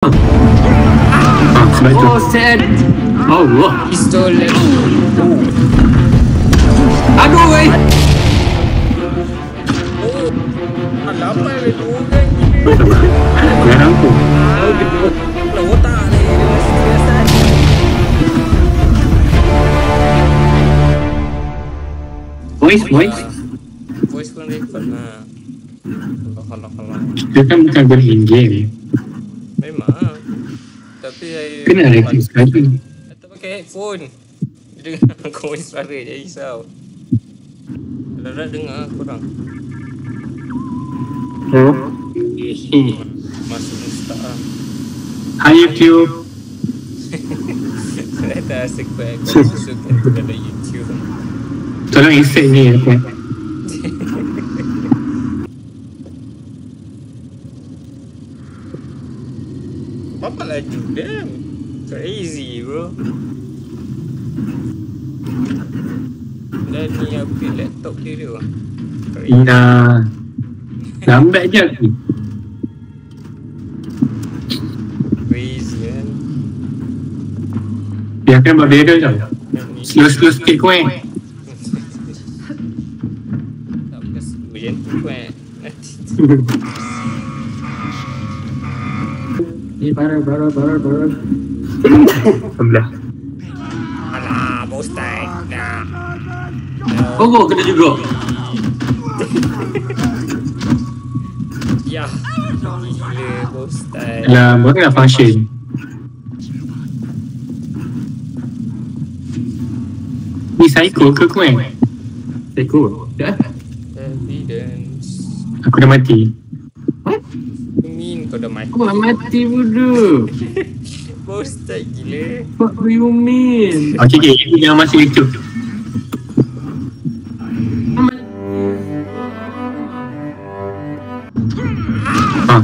Sebab tu. Oh, sad. Allah. Pistol lagi. Aduh, weh. Lampai weh tu kan. Jangan aku. Lah otak ni. Voice. Voice pun record lah. Kalau. Dia kan bukan guna in-game. Memang. Tapi saya Kena record sekali. tak pakai headphone. Dia dengar voice suara je risau. Kalau dengar korang. Oh. Masuk Insta lah. Hi YouTube. Saya tak rasa kuat kau masukkan tu dalam YouTube. Tolong insert ni apa? Apa laju damn. Crazy bro. Dan ni upgrade laptop dia tu. Crazy. Nah. Lambat je aku. Crazy kan. Biarkan buat beda je. Slow sikit kau Tak bukan slow je tu kan. Ni parah. Sebelah. Alah bos tak. Nah. Oh, kena juga. Ya. Gila bos tak. Alah, buatlah function. Ni psycho ke kau kan? Psycho. Dah. Evidence. Aku dah mati. Min kau dah mati. Aku dah mati bodoh. Bos tak gila. What do you mean? Okay, jangan masuk itu.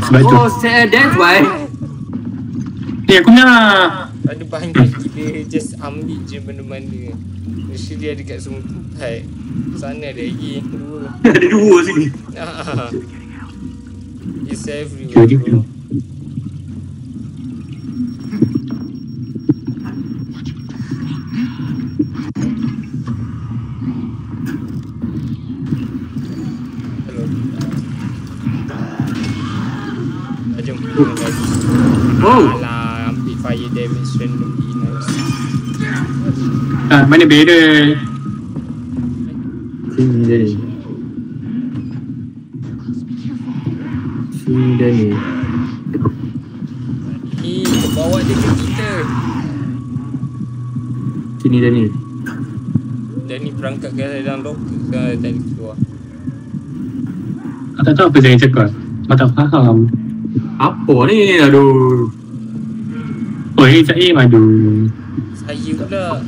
Sebab tu. Oh, sad. That's why. Aku nak. Ada banyak gila. Just ambil je mana-mana. Mesti dia ada kat semua tempat. Sana ada lagi. Dua. Ada dua sini. It's everywhere bro. Hello. Jom. Oh. Alah, ambil fire damage randomly. Nice. Mana beda? Sini dah ni. Kau bawa dia ke kita. Sini dah ni. Dan ni perangkat ke dalam locker ke tadi keluar. Aku tak tahu apa saya cakap. Aku tak faham. Apa ni? Aduh. Oh, Zaim, aduh. Saya pula.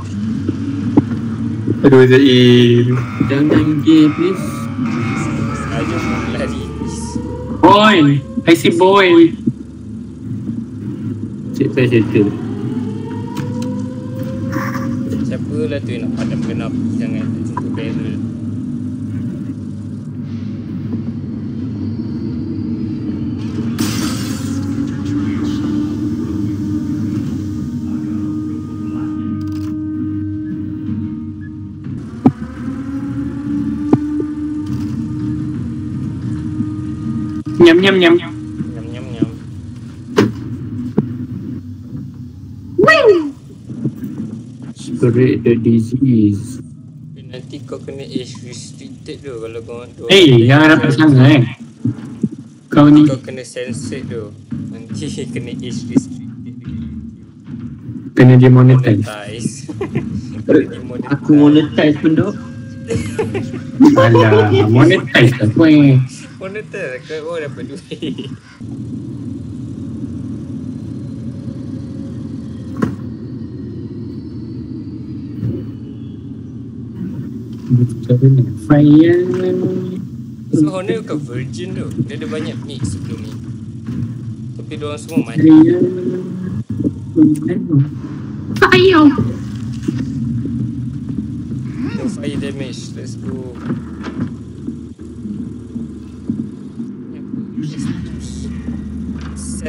Aduh, Zaim. Jangan gay please. Saya pun lari. Boy, I see boy. Cik saya settle. Siapa lah tu yang nak padamkan api. Jangan sentuh barrel. Nyam. Nyam. Spread the disease. Nanti kau kena age restricted tu kalau kau tu. Jangan dapat sangat Kau ni Kau kena censored tu. Nanti kena age restricted. kena demonetize. Kena demonetize. Aku monetize pun dok. Alah, monetize lah kau Monetize kau dapat duit. Fire. So Honor bukan virgin tu. Dia ada banyak mix sebelum ni. Tapi diorang semua mati. Fire. No fire damage. Let's go.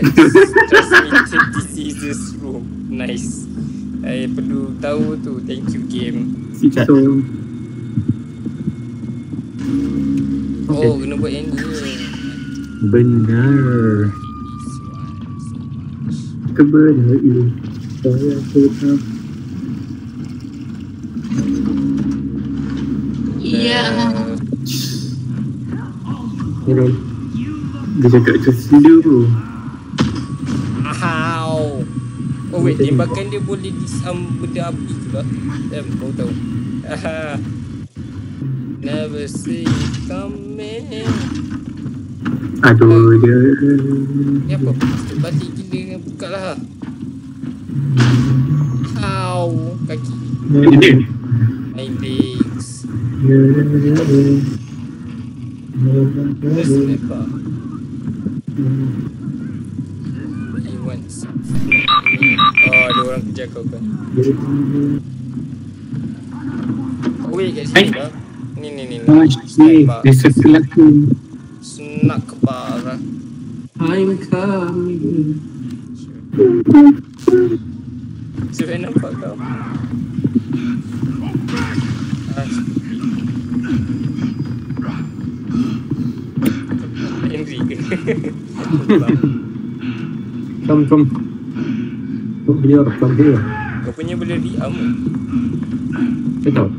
Transmitted diseases room. Nice. Saya perlu tahu tu. Thank you game. Sikat. Oh, kena buat yang ni. Benar. This one so much. Kebenaran saya tetap. Iya. Hello. Dia cakap tu studio. How? Oh wait, tembakan dia boleh disam benda api ke tak? Kau tahu. Never see it coming. Aduh dia. Ni apa? Balik gila, buka lah. How? Kaki. Dia. My legs. Let's lepak. He wants. Oh, ada orang kejar kau kan? Oh wait, kat sini lah. Ni. Dia setelah tu. Snack parah. I'm coming. Siapa yang nampak kau? Henry ke? Come. Come here. Kau punya boleh diam. Saya tahu.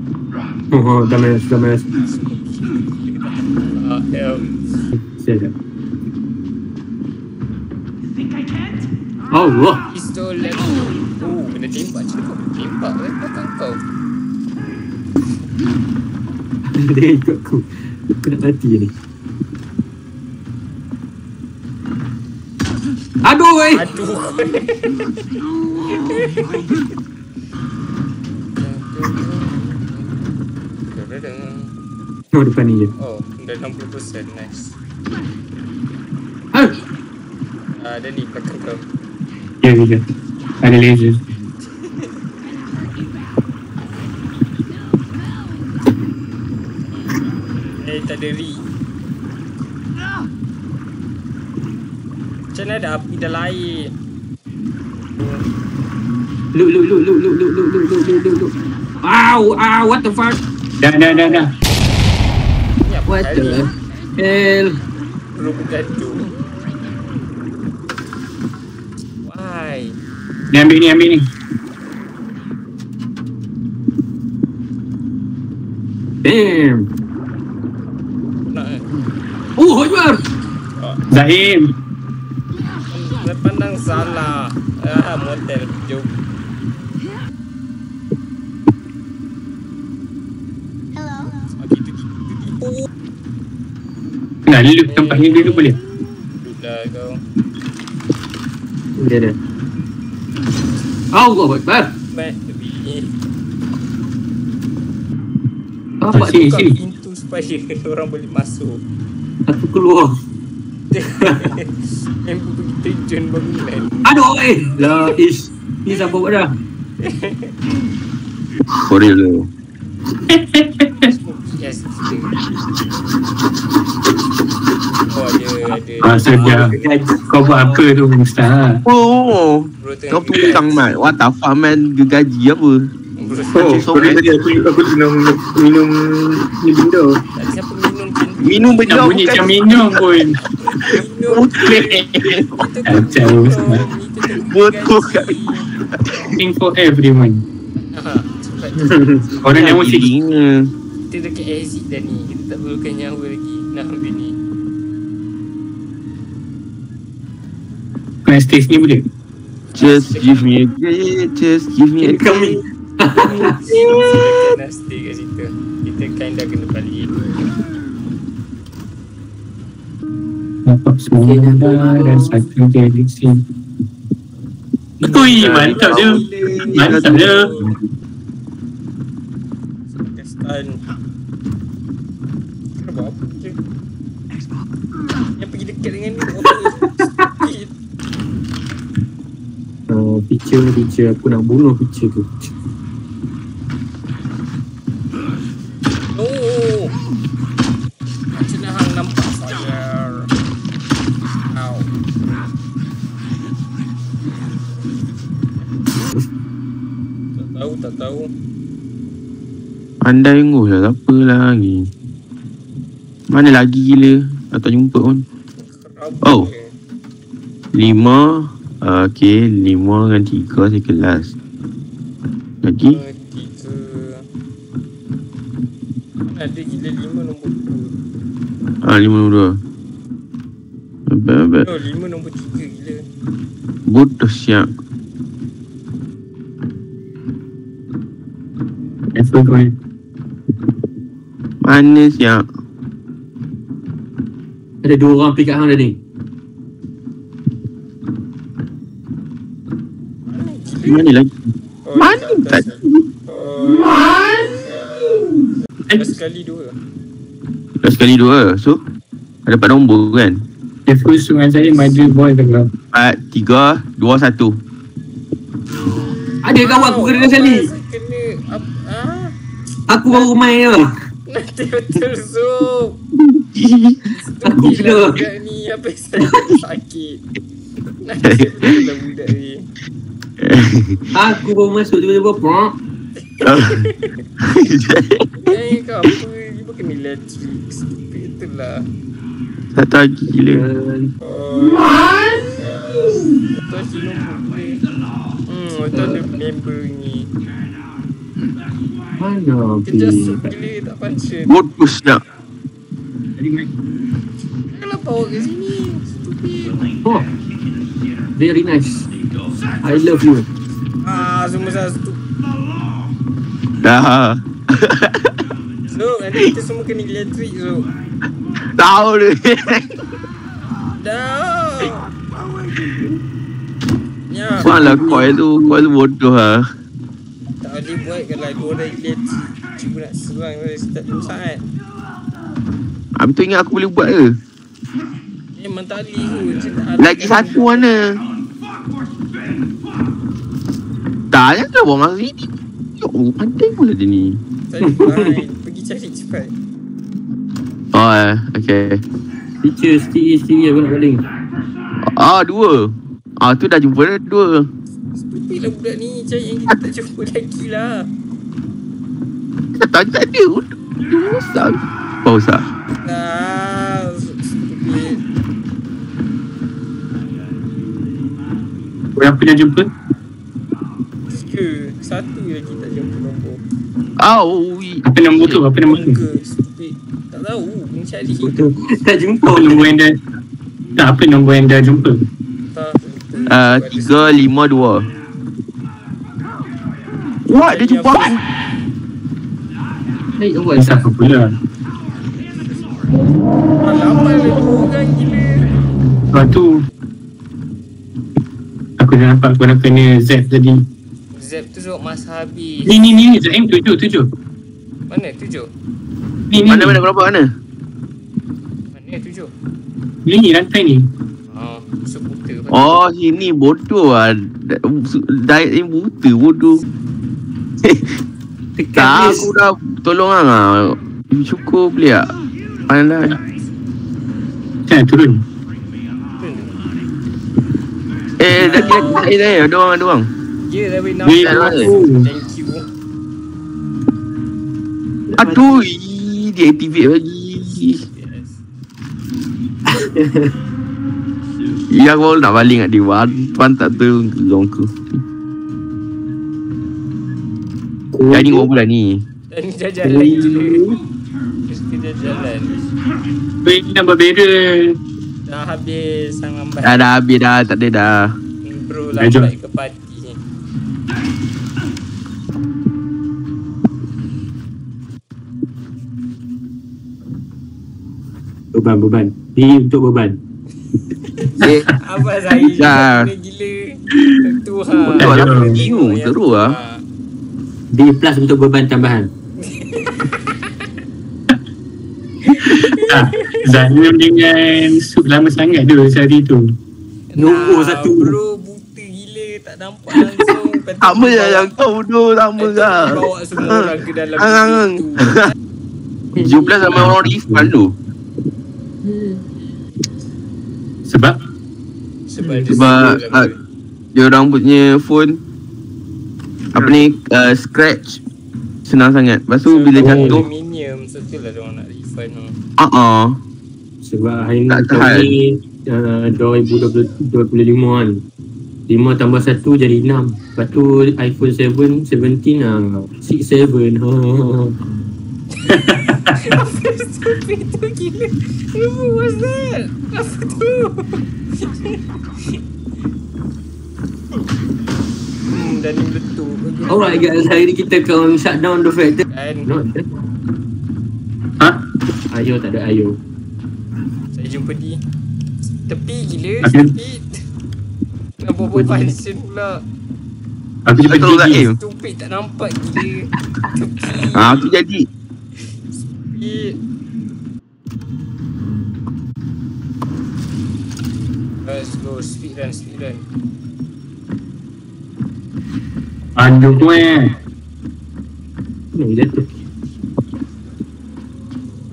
Oh, dah malas. Saya. Allah. Pistol lagi. Oh, kena tembak. Cakap kau boleh tembak kan belakang kau. Dia ikut aku. Aku nak mati ni. Aduh, weh. Aduh. Oh, depan ni je. Oh, dah 60%. Nice. Ah. Ada ni belakang kau. Ya. Ada laser. Tak ada ri. Macam mana ada api dah lain? Look. Ow, what the fuck? Dah. Ni apa What kali? the hell? Perlu bergaduh. Why? Ni ambil ni. Damn. Nak Oh, Akbar. Zahim. pandang salah. Motel jom. Hello. Kita tipu. Nak look tempat ni dulu boleh? Duduklah kau. Dia. Allah Akbar. Baik, lebih. Apa Sini, Buka sini. pintu supaya orang boleh masuk. aku keluar? Yang pergi terjun bangunan. Aduh, lah is. Ni siapa buat dah? For real though. Yes. Oh ada. Masa dia kau buat apa tu Ustaz? Oh, Bro tengah kau tukang man. What the fuck man, gaji apa? Oh, sorry tadi aku minum ni benda. Tak ada siapa minum je. Minum benda Nak bunyi macam minum pun. Kacau Ustaz. Betul kat Thing for everyone. Cepat. Orang yang musik. Kita dekat exit dah ni. Kita tak perlukan nyawa lagi. Nak ambil ni. Nak stage ni boleh? Just give me a grade, just give me a Kami. Silakan nak stay kat situ. Kita kind dah kena balik. Nampak semua dan satu jadi sini. Ui, mantap dia. Mantap dia. Kestan. Kena buat apa je? Yang pergi dekat dengan ni. Stupid. Picture aku nak bunuh picture tu. Oh. Macam mana hang nampak saya? Ow. tak tahu. Pandai ngoh lah, apa lagi. Mana lagi gila. Tak jumpa pun. Oh. 5. Okay, 5 dengan 3 saya kelas. Lagi? 3. Ada gila 5 nombor 2. 5 nombor 2. Abad. Oh, 5 nombor 3 gila. Bodoh siap. Effort kau ni. Mana siap? Ada 2 orang pick up hang dah ni. Mana lagi? Oh, Mana tak tak? sekali 2. Dah sekali 2. So, ada 4 nombor kan? Effort dengan saya mother boy ke kau? 4, 3, 2, 1. Ada kawan aku kena sekali. Kena Aku baru main je. nanti betul Zul. Aku kena. Budak ni apa saya sakit. Nanti betul lah budak ni. Aku baru masuk tiba-tiba prompt. Kau apa ni pun kena elektrik. Stupid tu lah. Satu lagi gila. Betul si nombor ni. Betul ada member ni. Mana Kerja pergi? sup gila tak function. Bodoh siap. Kenapa bawa ke sini? Stupid. Oh, very nice. I love you. Semua satu. Dah. So, nanti kita semua kena elektrik so. Tahu dia. Dah. Ya. Malah coil tu bodoh lah. Tak boleh buat kalau ada orang elektrik. Cuba nak serang dari start dulu sangat. Habis tu ingat aku boleh buat ke? Memang tak boleh kot. Lagi satu mana? Tak, jangan bawa masa sini. Ya Allah, pandai pula dia ni. Tak boleh. Pergi cari cepat. Oh, okay. Teacher, STE aku nak baling. 2. Tu dah jumpa dah 2. Stupid lah budak ni. Cari yang kita tak jumpa lagi lah. Tak ada. Dia rosak. Apa rosak? Stupid. Yang pernah jumpa? Satu lagi tak jumpa nombor. Apa nombor tu? Apa nombor tu? Stupid. Tak tahu. Ni cari. Tak jumpa. Apa nombor yang dah? Tak, apa nombor yang dah jumpa? Tak. 3, 5, 2. Wah, dia jumpa. Hey, awal. Siapa pula? Lambat lagi orang gila. Lepas tu aku dah nampak kau nak kena Zep tadi. Zep tu sebab masa habis. Ni Zep 7. Mana 7? Ni Mana berapa mana? Mana 7? Ni rantai ni. Seputar. Oh, sini bodoh lah. Diet ni buta bodoh. Tak, aku dah tolong lah. Syukur boleh tak? Pandai. Jangan turun. Dah ada orang. Ya, dah boleh Weh, nampak. aku. Thank you. Aduh, dia activate lagi. Ya, aku nak baling kat dia. Tuan tak tolong aku. Jadi kau pula ni. Dan dah jalan je. Mesti dah jalan. Weh, ni number barrel. Dah habis sang lambat. Dah habis dah. Tak ada dah. Bro Dah, jom. lambat ke parti ni. Beban. Ni untuk beban. Abang saya Dah. gila. Tuhan. Betul lah. Bingung. Teruk lah. D plus untuk beban tambahan. Zalim dengan Sup lama sangat tu sehari tu. Nombor satu. Bro buta gila. Tak nampak langsung. Sama je yang kau bodoh. Sama lah. Bawa semua orang ke dalam Ang. situ. 17 sama orang refund tu. Sebab Sebab dia Sebab sebut lah. dia orang punya phone Apa ni, scratch senang sangat. Lepas tu bila jatuh, aluminium, so tu lah diorang nak refund tu. Sebab hari ni Tak tahun tahan. ni 2025 kan. 5 tambah 1 jadi 6. Lepas tu iPhone 7, 17 lah. 6, 7. Stupid tu gila. What's that? Apa tu? Dah ni meletup. Alright guys, hari ni kita akan shutdown the factory. Kan? No, Ha? Ayo tak ada ayo. Saya jumpa di tepi gila. Aku- Stupid. Nak buat function pula. Aku jumpa betul tak Gigi. Im? Stupid tak nampak gila. Tepi. Aku jadi. Stupid. Let's go. Speed run. Aduh gue. Mana jatuh?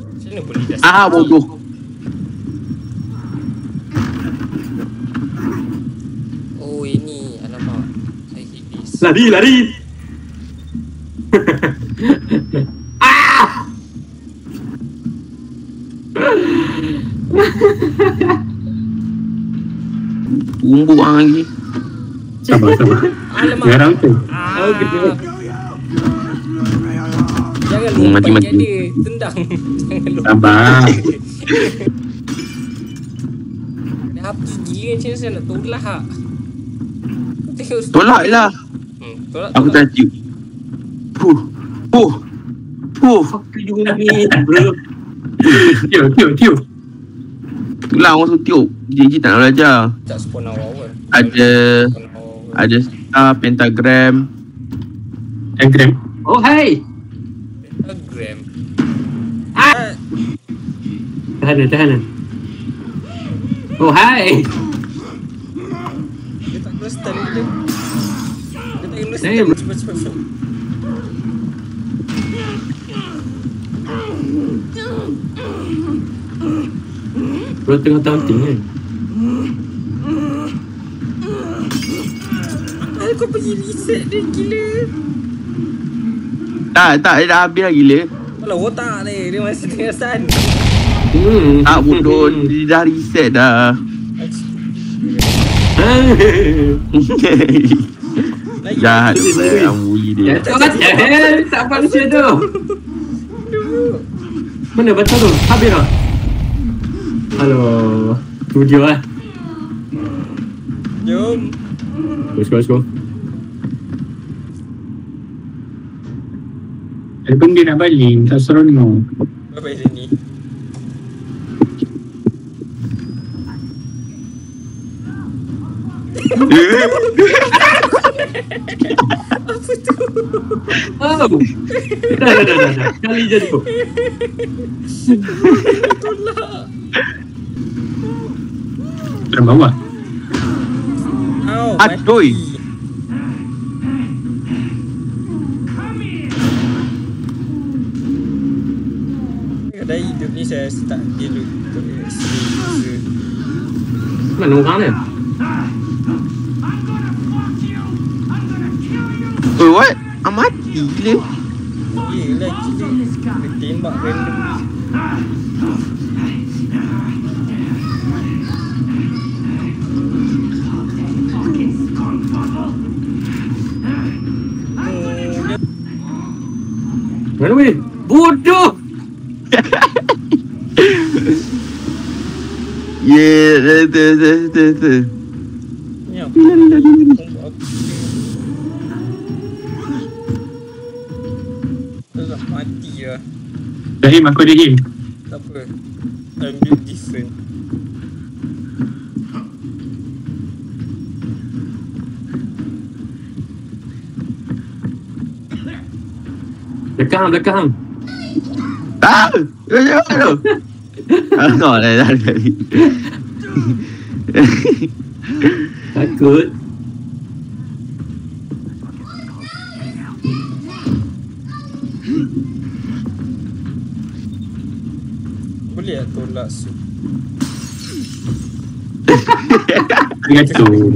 Macam mana boleh dah Bodoh. Oh ini. Alamak. I hate this. Lari. Umbuk lagi. Sabar. Alamak. Sekarang tu. Oh, gede. Jangan Mati. lompat dia. Tendang. Jangan lompat. Sabar. Dah api gila macam mana saya nak tolak. Kau tengok Tolak lah. Tolak. Aku tak tiup. Fuck you ni, bro. Tiup. Itulah orang suruh tiup. JJ tak nak belajar. Tak spawn awal. Ada star, pentagram. Engram. Oh, hai. Instagram. Tahan. Oh, hai. Dia tak kena stun dia. Dia tak kena Damn. stun. Cepat. Bro tengah taunting kan. Kau pergi reset dia gila. Tak, dia dah habis lah gila. Alah otak ni. Dia masih tengah stun. Tak bodoh, dia dah reset dah. Lagi. Jahat dia, ambuli dia. Tak manusia tu. Mana betul tu? Habis dah. Halo. Studio lah. Jom. Let's go. Walaupun dia nak balik, tak seronok. Apa yang sini? Oh. Dah. Kali je tu. Terus bawah. Au, Aduh. mati. Kedai hidup ni saya start dia dulu untuk user. Mana orang ni? Oh, what? Mati gila. Yelah gila. Dia tembak random. Mana weh? Bodoh. Yeah, tu. Ni apa? Tembak aku. Alah mati lah. Rahim, aku ada heal. Tak apa. I'm built different. Belakang. Jangan tu. Tengok dah. Takut. Boleh tak tolak sup? Jatuh.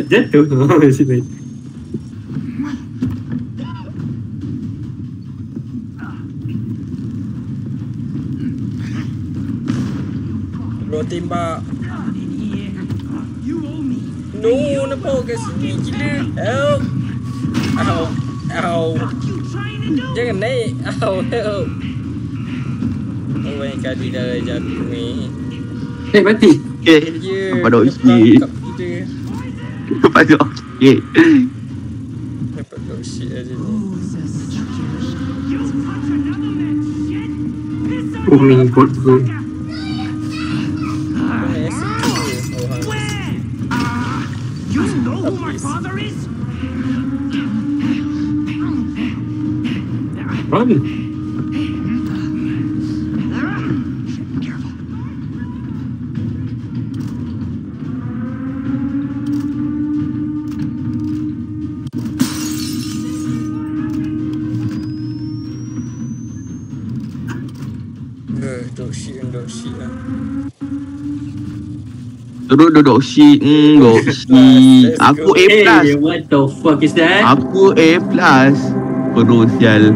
Jatuh. Masih baik. tembak. No, nampak kat sini gila. Help. Ow. Ow. Jangan naik. Ow, help. Oh, banyak kali dah jatuh ni. Mati. Okay. Ya, Apa dok dia shit? tangkap kita. Apa dok shit? Dapat dog shit aja ni. Oh my god bro. Mana asyik tu? Oh, hang. You know who my father is? Run. Dog shit lah. Terus duduk shit. Duduk shit. Aku A+. Hey, what the fuck is that? Aku A+. Perut sial.